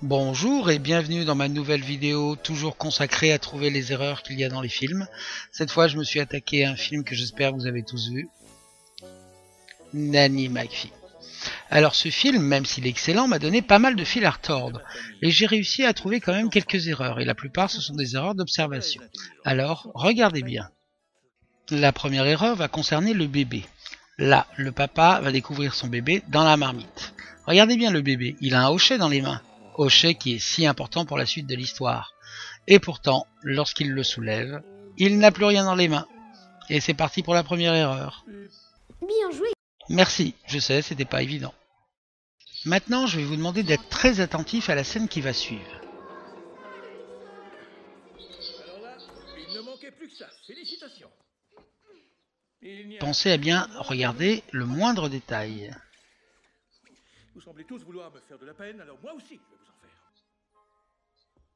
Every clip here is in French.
Bonjour et bienvenue dans ma nouvelle vidéo, toujours consacrée à trouver les erreurs qu'il y a dans les films. Cette fois, je me suis attaqué à un film que j'espère que vous avez tous vu, Nanny McPhee. Alors ce film, même s'il est excellent, m'a donné pas mal de fil à retordre, et j'ai réussi à trouver quand même quelques erreurs, et la plupart ce sont des erreurs d'observation. Alors, regardez bien. La première erreur va concerner le bébé. Là, le papa va découvrir son bébé dans la marmite. Regardez bien le bébé, il a un hochet dans les mains. Hochet qui est si important pour la suite de l'histoire. Et pourtant, lorsqu'il le soulève, il n'a plus rien dans les mains. Et c'est parti pour la première erreur. Bien joué. Merci, je sais, c'était pas évident. Maintenant, je vais vous demander d'être très attentif à la scène qui va suivre. Alors là, il ne manquait plus que ça. Félicitations. Pensez à bien regarder le moindre détail. Vous semblez tous vouloir me faire de la peine, alors moi aussi, je vais vous en faire.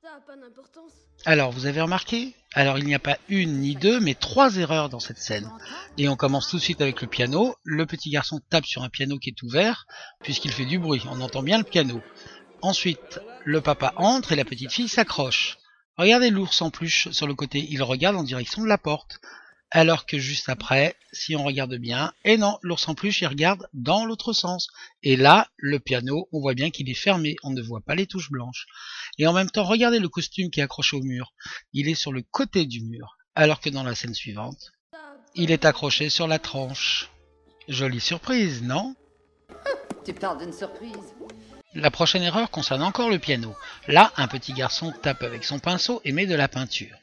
Ça n'a pas d'importance. Alors, vous avez remarqué? Alors, il n'y a pas une ni deux, mais trois erreurs dans cette scène. Et on commence tout de suite avec le piano. Le petit garçon tape sur un piano qui est ouvert, puisqu'il fait du bruit. On entend bien le piano. Ensuite, le papa entre et la petite fille s'accroche. Regardez l'ours en peluche sur le côté. Il regarde en direction de la porte. Alors que juste après, si on regarde bien, et non, l'ours en peluche, il regarde dans l'autre sens. Et là, le piano, on voit bien qu'il est fermé, on ne voit pas les touches blanches. Et en même temps, regardez le costume qui est accroché au mur. Il est sur le côté du mur, alors que dans la scène suivante, il est accroché sur la tranche. Jolie surprise, non? Tu parles d'une surprise. La prochaine erreur concerne encore le piano. Là, un petit garçon tape avec son pinceau et met de la peinture.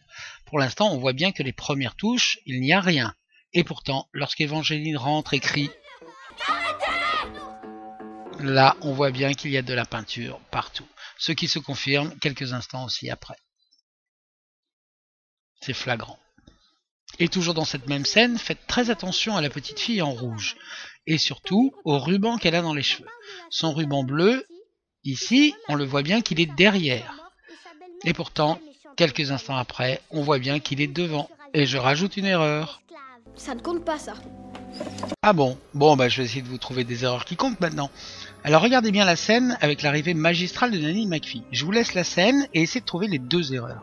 Pour l'instant, on voit bien que les premières touches, il n'y a rien. Et pourtant, lorsqu'Évangeline rentre et crie, là, on voit bien qu'il y a de la peinture partout. Ce qui se confirme quelques instants aussi après. C'est flagrant. Et toujours dans cette même scène, faites très attention à la petite fille en rouge. Et surtout, au ruban qu'elle a dans les cheveux. Son ruban bleu, ici, on le voit bien qu'il est derrière. Et pourtant, quelques instants après, on voit bien qu'il est devant. Et je rajoute une erreur. Ça ne compte pas, ça. Ah bon? Bon, bah je vais essayer de vous trouver des erreurs qui comptent maintenant. Alors regardez bien la scène avec l'arrivée magistrale de Nanny McPhee. Je vous laisse la scène et essayez de trouver les deux erreurs.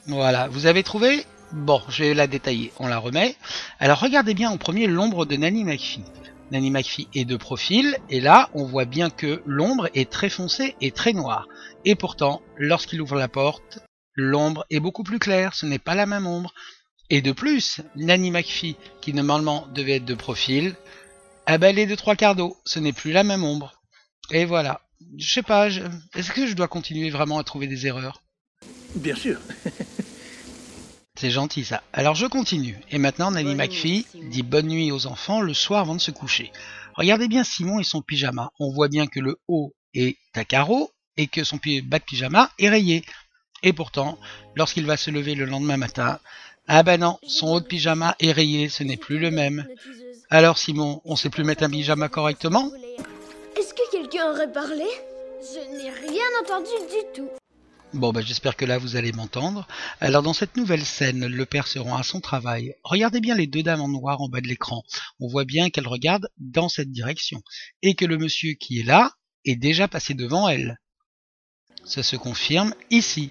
Voilà, vous avez trouvé? Bon, je vais la détailler, on la remet. Alors regardez bien en premier l'ombre de Nanny McPhee. Nanny McPhee est de profil, et là on voit bien que l'ombre est très foncée et très noire. Et pourtant, lorsqu'il ouvre la porte, l'ombre est beaucoup plus claire, ce n'est pas la même ombre. Et de plus, Nanny McPhee, qui normalement devait être de profil, ah ben elle est de trois quarts d'eau, ce n'est plus la même ombre. Et voilà, je sais pas, est-ce que je dois continuer vraiment à trouver des erreurs? Bien sûr. C'est gentil ça. Alors je continue. Et maintenant Nanny McPhee dit bonne nuit aux enfants le soir avant de se coucher. Regardez bien Simon et son pyjama. On voit bien que le haut est à carreaux et que son bas de pyjama est rayé. Et pourtant, lorsqu'il va se lever le lendemain matin, ah ben non, son haut de pyjama est rayé, ce n'est plus le même. Alors Simon, on sait plus mettre un pyjama correctement? Est-ce que quelqu'un aurait parlé? Je n'ai rien entendu du tout. Bon, bah, j'espère que là vous allez m'entendre. Alors dans cette nouvelle scène, le père se rend à son travail. Regardez bien les deux dames en noir en bas de l'écran. On voit bien qu'elles regardent dans cette direction. Et que le monsieur qui est là est déjà passé devant elles. Ça se confirme ici.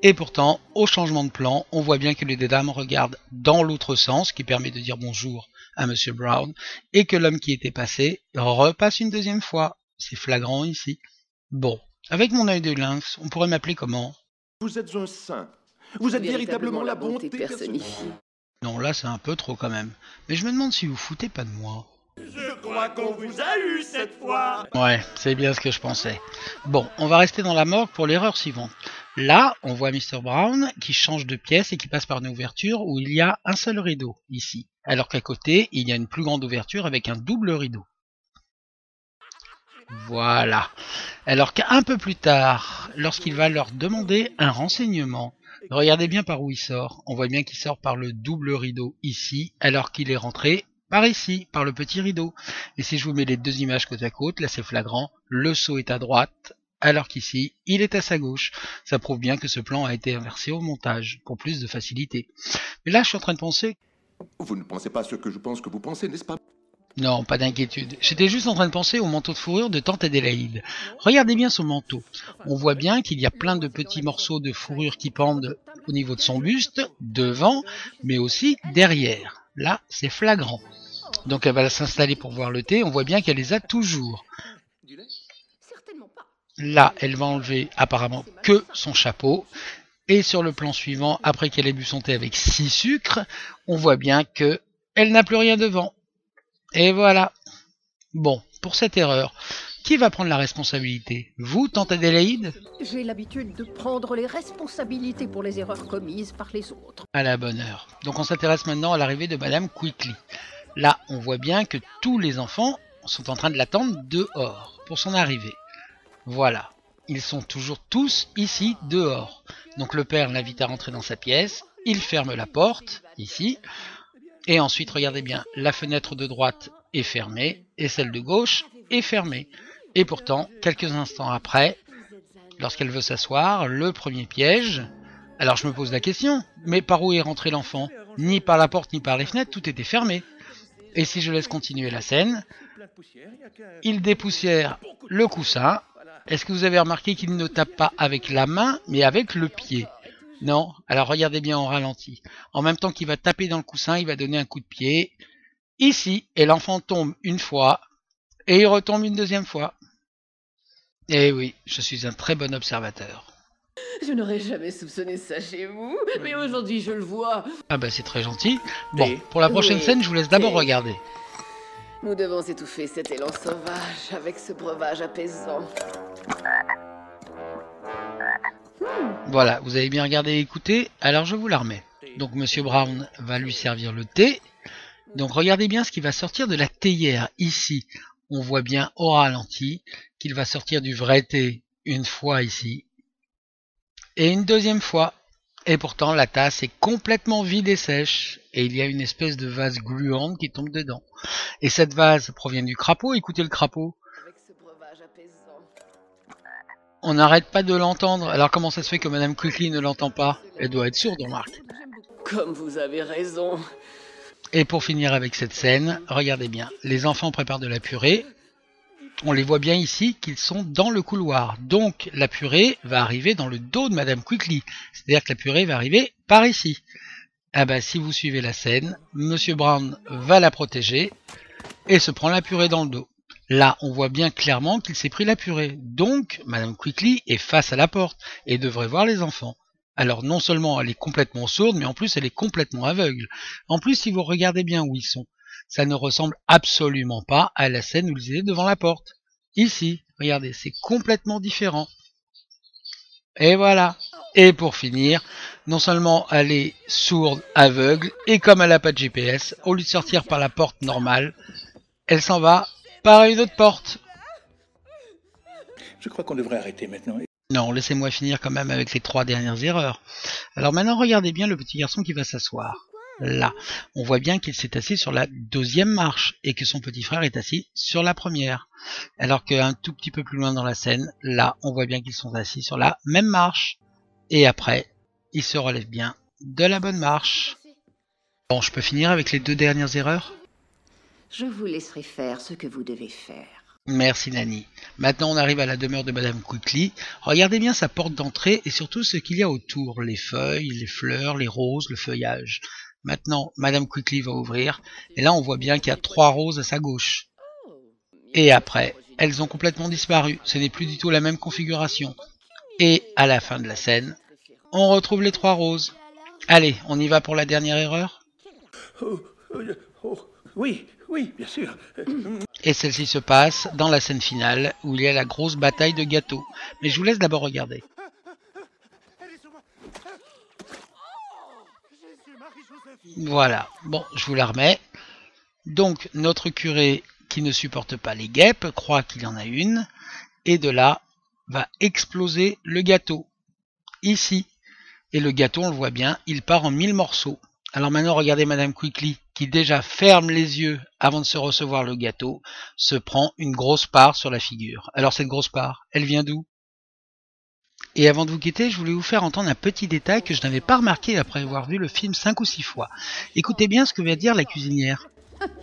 Et pourtant, au changement de plan, on voit bien que les deux dames regardent dans l'autre sens, ce qui permet de dire bonjour à monsieur Brown, et que l'homme qui était passé repasse une deuxième fois. C'est flagrant ici. Bon. Avec mon œil de lynx, on pourrait m'appeler comment? Vous êtes un saint. Vous êtes véritablement la bonté personnifiée. Non, là c'est un peu trop quand même. Mais je me demande si vous foutez pas de moi. Je crois qu'on vous a eu cette fois. Ouais, c'est bien ce que je pensais. Bon, on va rester dans la morgue pour l'erreur suivante. Là, on voit Mr. Brown qui change de pièce et qui passe par une ouverture où il y a un seul rideau, ici. Alors qu'à côté, il y a une plus grande ouverture avec un double rideau. Voilà. Alors qu'un peu plus tard, lorsqu'il va leur demander un renseignement, regardez bien par où il sort. On voit bien qu'il sort par le double rideau ici, alors qu'il est rentré par ici, par le petit rideau. Et si je vous mets les deux images côte à côte, là c'est flagrant, le seau est à droite, alors qu'ici, il est à sa gauche. Ça prouve bien que ce plan a été inversé au montage, pour plus de facilité. Mais là, je suis en train de penser... Vous ne pensez pas ce que je pense que vous pensez, n'est-ce pas? Non, pas d'inquiétude. J'étais juste en train de penser au manteau de fourrure de tante Adélaïde. Regardez bien son manteau. On voit bien qu'il y a plein de petits morceaux de fourrure qui pendent au niveau de son buste, devant, mais aussi derrière. Là, c'est flagrant. Donc elle va s'installer pour voir le thé. On voit bien qu'elle les a toujours. Là, elle va enlever apparemment que son chapeau. Et sur le plan suivant, après qu'elle ait bu son thé avec 6 sucres, on voit bien que elle n'a plus rien devant. Et voilà. Bon, pour cette erreur, qui va prendre la responsabilité? Vous, tante Adélaïde? J'ai l'habitude de prendre les responsabilités pour les erreurs commises par les autres. À la bonne heure. Donc on s'intéresse maintenant à l'arrivée de Madame Quickly. Là, on voit bien que tous les enfants sont en train de l'attendre dehors pour son arrivée. Voilà. Ils sont toujours tous ici dehors. Donc le père l'invite à rentrer dans sa pièce. Il ferme la porte, ici. Et ensuite, regardez bien, la fenêtre de droite est fermée et celle de gauche est fermée. Et pourtant, quelques instants après, lorsqu'elle veut s'asseoir, le premier piège... Alors je me pose la question, mais par où est rentré l'enfant? Ni par la porte ni par les fenêtres, tout était fermé. Et si je laisse continuer la scène, il dépoussière le coussin. Est-ce que vous avez remarqué qu'il ne tape pas avec la main, mais avec le pied? Non, alors regardez bien en ralenti. En même temps qu'il va taper dans le coussin, il va donner un coup de pied. Ici, et l'enfant tombe une fois, et il retombe une deuxième fois. Eh oui, je suis un très bon observateur. Je n'aurais jamais soupçonné ça chez vous, mais aujourd'hui je le vois. Ah bah c'est très gentil. Bon, pour la prochaine scène, je vous laisse d'abord regarder. Nous devons étouffer cet élan sauvage avec ce breuvage apaisant. Voilà, vous avez bien regardé et écouté, alors je vous la remets. Donc Monsieur Brown va lui servir le thé. Donc regardez bien ce qui va sortir de la théière ici. On voit bien au ralenti qu'il va sortir du vrai thé une fois ici. Et une deuxième fois. Et pourtant la tasse est complètement vide et sèche. Et il y a une espèce de vase gluante qui tombe dedans. Et cette vase provient du crapaud, écoutez le crapaud. Avec ce breuvage apaisant. On n'arrête pas de l'entendre. Alors comment ça se fait que Madame Quickly ne l'entend pas? Elle doit être sourde, on remarque. Comme vous avez raison. Et pour finir avec cette scène, regardez bien. Les enfants préparent de la purée. On les voit bien ici qu'ils sont dans le couloir. Donc la purée va arriver dans le dos de Madame Quickly. C'est-à-dire que la purée va arriver par ici. Ah bah si vous suivez la scène, Monsieur Brown va la protéger et se prend la purée dans le dos. Là, on voit bien clairement qu'il s'est pris la purée. Donc, Madame Quickly est face à la porte et devrait voir les enfants. Alors, non seulement elle est complètement sourde, mais en plus elle est complètement aveugle. En plus, si vous regardez bien où ils sont, ça ne ressemble absolument pas à la scène où ils étaient devant la porte. Ici, regardez, c'est complètement différent. Et voilà. Et pour finir, non seulement elle est sourde, aveugle, et comme elle n'a pas de GPS, au lieu de sortir par la porte normale, elle s'en va par une autre porte. Je crois qu'on devrait arrêter maintenant. Non, laissez-moi finir quand même avec les 3 dernières erreurs. Alors maintenant, regardez bien le petit garçon qui va s'asseoir. Là, on voit bien qu'il s'est assis sur la 2e marche et que son petit frère est assis sur la 1re. Alors qu'un tout petit peu plus loin dans la scène, là, on voit bien qu'ils sont assis sur la même marche. Et après, ils se relèvent bien de la bonne marche. Bon, je peux finir avec les 2 dernières erreurs? Je vous laisserai faire ce que vous devez faire. Merci Nani. Maintenant on arrive à la demeure de Madame Quickly. Regardez bien sa porte d'entrée et surtout ce qu'il y a autour. Les feuilles, les fleurs, les roses, le feuillage. Maintenant Madame Quickly va ouvrir. Et là on voit bien qu'il y a 3 roses à sa gauche. Et après, elles ont complètement disparu. Ce n'est plus du tout la même configuration. Et à la fin de la scène, on retrouve les 3 roses. Allez, on y va pour la dernière erreur? Oui, bien sûr. Et celle-ci se passe dans la scène finale où il y a la grosse bataille de gâteaux. Mais je vous laisse d'abord regarder. Voilà, bon, je vous la remets. Donc, notre curé qui ne supporte pas les guêpes croit qu'il y en a une. Et de là, va exploser le gâteau. Ici. Et le gâteau, on le voit bien, il part en 1000 morceaux. Alors maintenant, regardez Madame Quickly, qui déjà ferme les yeux avant de se recevoir le gâteau, se prend une grosse part sur la figure. Alors cette grosse part, elle vient d'où? Et avant de vous quitter, je voulais vous faire entendre un petit détail que je n'avais pas remarqué après avoir vu le film 5 ou 6 fois. Écoutez bien ce que va dire la cuisinière.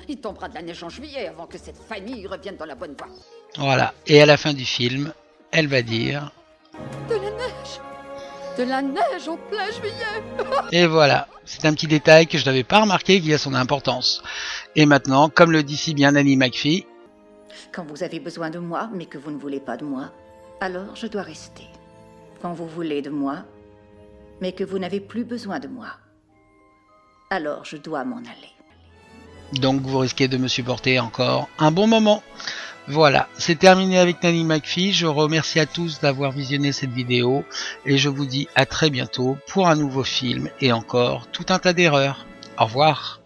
Il tombera de la neige en juillet avant que cette famille revienne dans la bonne voie. Voilà, et à la fin du film, elle va dire... De la neige! De la neige en plein juillet! Et voilà, c'est un petit détail que je n'avais pas remarqué qui a son importance. Et maintenant, comme le dit si bien Nanny McPhee... Quand vous avez besoin de moi, mais que vous ne voulez pas de moi, alors je dois rester. Quand vous voulez de moi, mais que vous n'avez plus besoin de moi, alors je dois m'en aller. Donc vous risquez de me supporter encore un bon moment. Voilà, c'est terminé avec Nanny McPhee. Je remercie à tous d'avoir visionné cette vidéo et je vous dis à très bientôt pour un nouveau film et encore tout un tas d'erreurs. Au revoir.